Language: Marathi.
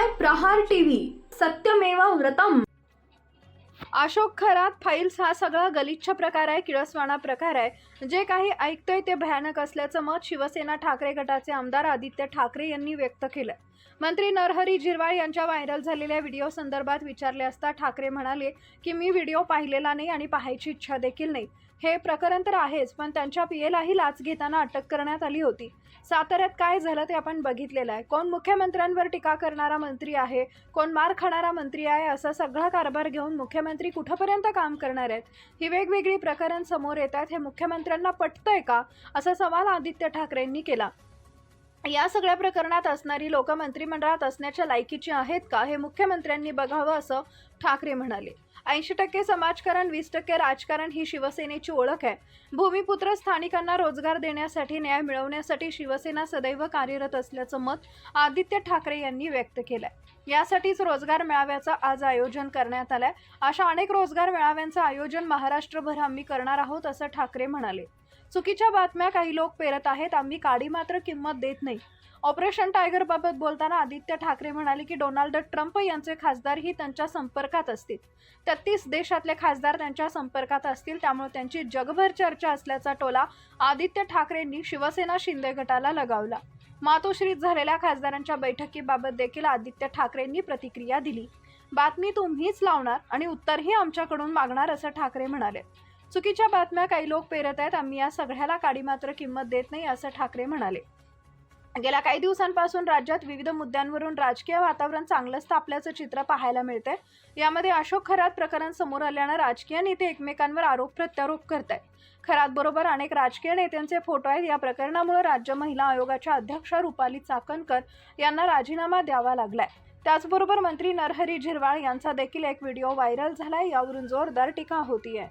पाहताय प्रहार टीव्ही, सत्यमेव व्रतम। अशोक खरात फाईल्स हा सगळा गलिच्छ प्रकार आहे, किळसवाणा प्रकार आहे। जे काही ऐकतोय ते भयानक असल्याचं मत शिवसेना ठाकरे गटाचे आमदार आदित्य ठाकरे यांनी व्यक्त केलं। मंत्री नरहरी झिरवाळ यांच्या व्हायरल झालेल्या व्हिडिओ संदर्भात विचारले असता ठाकरे म्हणाले की मी व्हिडिओ पाहिलेला नाही आणि पाहायची इच्छा देखील नाही। हे प्रकरण तर आहेच, पण त्यांच्या पीएलाही लाच घेताना अटक करण्यात आली होती। साताऱ्यात काय झालं ते आपण बघितलेलं आहे। कोण मुख्यमंत्र्यांवर टीका करणारा मंत्री आहे, कोण मार खाणारा मंत्री आहे, असा सगळा कारभार घेऊन मुख्यमंत्री कुठपर्यंत काम करणार आहेत? ही वेगवेगळी प्रकरण समोर येतात, हे मुख्यमंत्र्यांना पटतंय का, असा सवाल आदित्य ठाकरेंनी केला। या सगळ्या प्रकरणात असणारी लोक मंत्रिमंडळात असण्याच्या लायकीची आहेत का, हे मुख्यमंत्र्यांनी बघावं, असं ठाकरे म्हणाले। 80% समाजकारण, 20% राजकारण ही शिवसेनेची ओळख आहे। भूमिपुत्र स्थानिकांना रोजगार देण्यासाठी, न्याय मिळवण्यासाठी शिवसेना सदैव कार्यरत असल्याचं मत आदित्य ठाकरे यांनी व्यक्त केलंय। यासाठीच रोजगार मेळाव्याचं आज आयोजन करण्यात आलंय। अशा अनेक रोजगार मेळाव्यांचं आयोजन महाराष्ट्रभर आम्ही करणार आहोत, असं ठाकरे म्हणाले। चुकीच्या बातम्या काही लोक पेरत आहेत, आम्ही काडी मात्र किंमत देत नाही। ऑपरेशन टायगर बाबत बोलताना आदित्य ठाकरे म्हणाले की डोनाल्ड ट्रम्प यांचे खासदारही त्यांच्या संपर्कात असतील। 33 देशातले खासदार त्यांच्या संपर्कात असतील, त्यामुळे त्यांची जगभर चर्चा असल्याचा टोला आदित्य ठाकरेंनी शिवसेना शिंदे गटाला लगावला। मातोश्रीत झालेल्या खासदारांच्या बैठकीबाबत देखील आदित्य ठाकरेंनी प्रतिक्रिया दिली। बातमी तुम्हीच लावणार आणि उत्तरही आमच्याकडून मागणार, असं ठाकरे म्हणाले। चुकीच्या बातम्या काही लोक पेरत आहेत, आम्ही या सगळ्याला काडी मात्र किंमत देत नाही, असं ठाकरे म्हणाले। गेल्या काही दिवसांपासून राज्यात विविध मुद्द्यांवरून राजकीय वातावरण चांगलंच तापल्याचं चित्र पाहायला मिळतंय। यामध्ये अशोक खरात प्रकरण समोर आल्यानं राजकीय नेते एकमेकांवर आरोप प्रत्यारोप करतायत। खरात बरोबर अनेक राजकीय नेत्यांचे फोटो आहेत। या प्रकरणामुळे राज्य महिला आयोगाच्या अध्यक्षा रुपाली चाकणकर यांना राजीनामा द्यावा लागलाय। त्याचबरोबर मंत्री नरहरी झिरवाळ यांचा देखील एक व्हिडिओ व्हायरल झालाय, यावरून जोरदार टीका होतीये।